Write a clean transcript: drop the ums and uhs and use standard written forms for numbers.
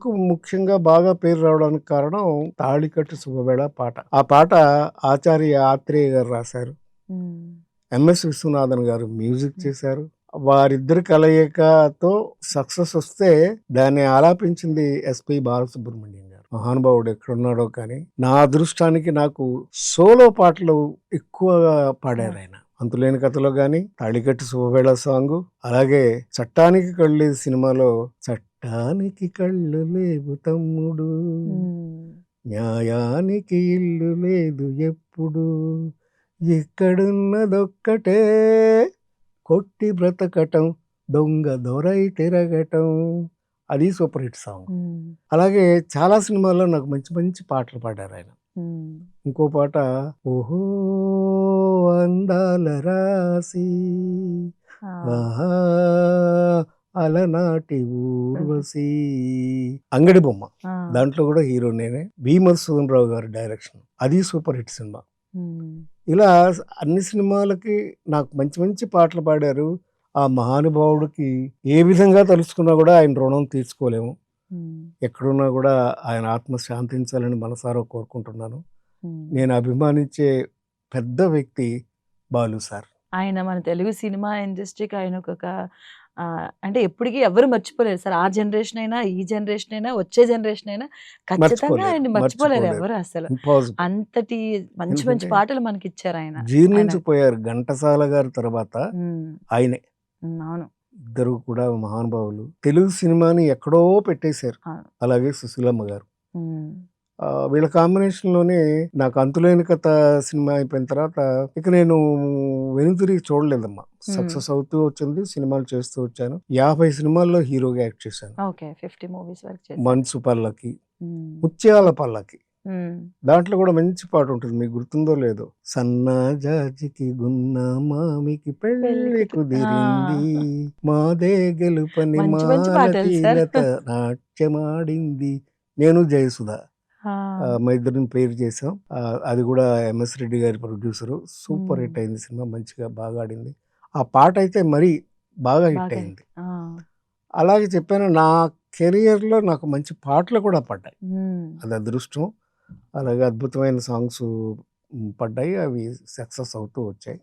నాకు ముఖ్యంగా బాగా పేరు రావడానికి కారణం 'తాళికట్టు శుభవేళ' పాట. ఆ పాట ఆచార్య ఆత్రేయ గారు రాశారు. హ్మ్. ఎంఎస్ విశ్వనాథన్ గారు మ్యూజిక్ చేశారు. వారిద్దరి కలయికతో సక్సెస్ వస్తే దాన్ని ఆలాపించింది ఎస్పి బాలసుబ్రహ్మణ్యం గారు. మహానుభావుడు ఎక్కడున్నాడో కానీ నా అదృష్టానికి నాకు సోలో పాటలు ఎక్కువగా పాడారు ఆయన. అంతులేని కథలో గాని, తాళికట్టు శుభవేళ సాంగ్, అలాగే చట్టానికి కళ్ళు సినిమాలో చట్టానికి కళ్ళు లేవు తమ్ముడు, న్యాయానికి ఇల్లు లేదు ఎప్పుడు, ఎక్కడున్నదొక్కటే కొట్టి బ్రతకటం, దొంగ దొరై తిరగటం, అది సూపర్ హిట్ సాంగ్. అలాగే చాలా సినిమాల్లో నాకు మంచి మంచి పాటలు పాడారు ఆయన. ఇంకో పాట ఓహో అందాల రాసి ఆహా అలనాటి ఊర్వశి, అంగడి బొమ్మ, దాంట్లో కూడా హీరో నేనే. బి మధుసూదన్ రావు గారి డైరెక్షన్, అది సూపర్ హిట్ సినిమా. ఇలా అన్ని సినిమాలకి నాకు మంచి మంచి పాటలు పాడారు. ఆ మహానుభావుడికి ఏ విధంగా తలుచుకున్నా కూడా ఆయన రుణం తీర్చుకోలేము. ఎక్కడున్నా కూడా ఆయన ఆత్మ శాంతించాలని మనసారా కోరుకుంటున్నాను. నేను అభిమానించే పెద్ద వ్యక్తి బాలు సార్. ఆయన మన తెలుగు సినిమా ఇండస్ట్రీకి ఆయన ఒక అంటే ఎప్పటికీ ఎవరు మర్చిపోలేరు సార్. ఆ జనరేషన్ అయినా, ఈ జనరేషన్ అయినా, వచ్చే జనరేషన్ అయినా ఖచ్చితంగా ఆయన మర్చిపోలేరు ఎవరు అసలు. అంతటి మంచి మంచి పాటలు మనకి ఇచ్చారు ఆయన. జీర్ణించిపోయారు ఘంటసాల గారి తర్వాత ఆయనే. అవును, ఇద్దరు కూడా మహానుభావులు. తెలుగు సినిమాని ఎక్కడో పెట్టేశారు. అలాగే సుశీలమ్మ గారు. వీళ్ళ కాంబినేషన్లోనే నాకు అంతులేని కథ సినిమా అయిపోయిన తర్వాత ఇక నేను వెనుతిరిగి చూడలేదమ్మా. సక్సెస్ అవుతూ వచ్చింది, సినిమాలు చేస్తూ వచ్చాను. 50 సినిమాల్లో హీరోగా యాక్ట్ చేశాను. 50 మూవీస్ వరకు. మనసు పల్లకి, ముత్యాల పల్లకి, దాంట్లో కూడా మంచి పాట ఉంటుంది, మీకు గుర్తుందో లేదో. సన్నాజాజికి గున్న మామికి పెళ్లి కుదిరింది, మాదే గెలుపని మాలతీనత నాట్యమాడింది, నేను జయసుధ మా ఇద్దరిని పేరు చేసాం. అది కూడా ఎంఎస్ రెడ్డి గారి ప్రొడ్యూసరు. సూపర్ హిట్ అయింది సినిమా, మంచిగా బాగా ఆడింది. ఆ పాట అయితే మరీ బాగా హిట్ అయింది. అలాగే చెప్పాను, నా కెరియర్లో నాకు మంచి పాటలు కూడా పడ్డాయి, అది అదృష్టం. అలాగే అద్భుతమైన సాంగ్స్ పడ్డాయి, అవి సక్సెస్ అవుతూ వచ్చాయి.